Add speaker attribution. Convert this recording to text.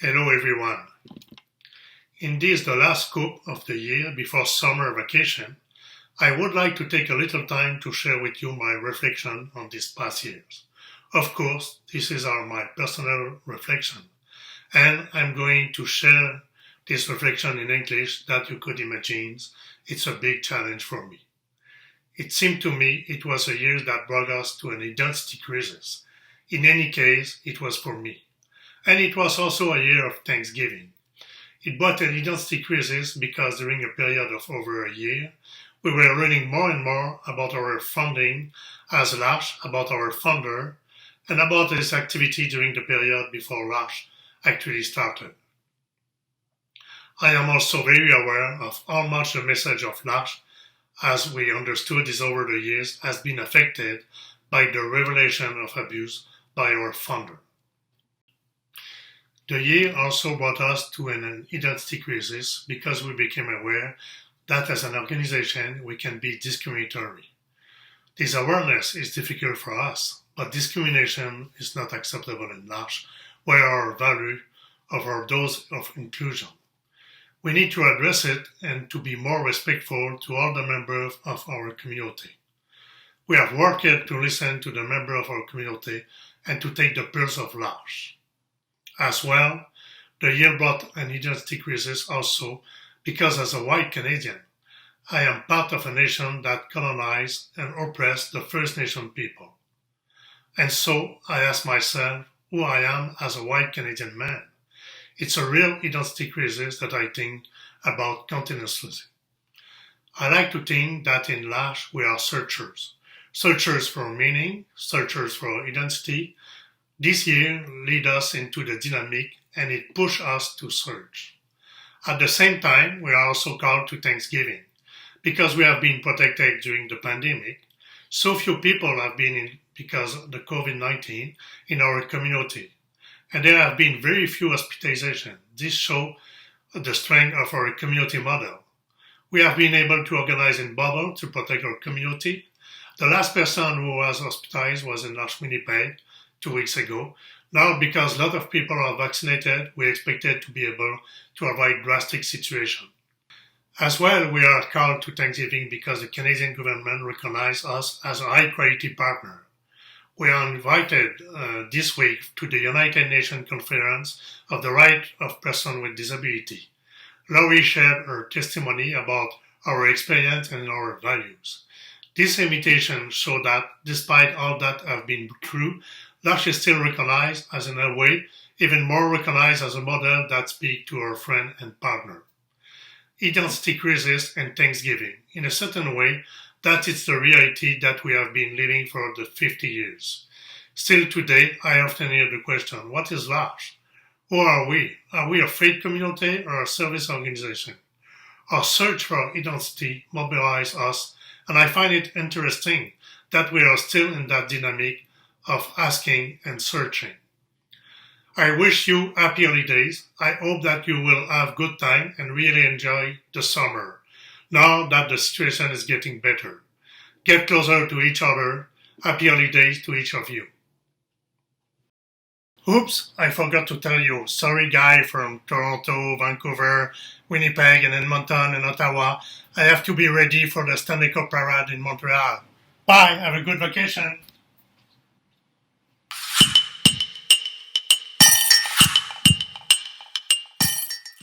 Speaker 1: Hello everyone. In this, the last scoop of the year before summer vacation, I would like to take a little time to share with you my reflection on these past years. Of course, this is my personal reflection, and I'm going to share this reflection in English that you could imagine. It's a big challenge for me. It seemed to me it was a year that brought us to an identity crisis. In any case, it was for me. And it was also a year of Thanksgiving. It brought an identity crisis because during a period of over a year, we were learning more and more about our founding as L'Arche, about our founder, and about this activity during the period before L'Arche actually started. I am also very aware of how much the message of L'Arche, as we understood this over the years, has been affected by the revelation of abuse by our founder. The year also brought us to an identity crisis because we became aware that as an organization we can be discriminatory. This awareness is difficult for us, but discrimination is not acceptable in L'Arche, where our value are those of inclusion. We need to address it and to be more respectful to all the members of our community. We have worked to listen to the members of our community and to take the pulse of L'Arche. As well, the year brought an identity crisis also because as a white Canadian, I am part of a nation that colonized and oppressed the First Nation people. And so I ask myself who I am as a white Canadian man. It's a real identity crisis that I think about continuously. I like to think that in L'Arche we are searchers. Searchers for meaning, searchers for identity. This year led us into the dynamic and it pushed us to search. At the same time, we are also called to Thanksgiving. Because we have been protected during the pandemic, so few people have been in because of the COVID-19 in our community. And there have been very few hospitalizations. This shows the strength of our community model. We have been able to organize in bubble to protect our community. The last person who was hospitalized was in L'Arche, Winnipeg, 2 weeks ago. Now, because a lot of people are vaccinated, we expected to be able to avoid drastic situations. As well, we are called to Thanksgiving because the Canadian government recognized us as a high-quality partner. We are invited this week to the United Nations Conference of the Rights of Persons with Disability. Laurie shared her testimony about our experience and our values. This invitation showed that, despite all that have been through, L'Arche is still recognized as in a way, even more recognized as a model that speaks to our friend and partner. Identity crisis and Thanksgiving. In a certain way, that is the reality that we have been living for the 50 years. Still today, I often hear the question, what is L'Arche? Who are we? Are we a faith community or a service organization? Our search for identity mobilizes us, and I find it interesting that we are still in that dynamic of asking and searching. I wish you happy holidays. I hope that you will have good time and really enjoy the summer, now that the situation is getting better. Get closer to each other. Happy holidays to each of you. Oops, I forgot to tell you. Sorry, guy from Toronto, Vancouver, Winnipeg, and Edmonton and Ottawa. I have to be ready for the Stanley Cup Parade in Montreal. Bye, have a good vacation.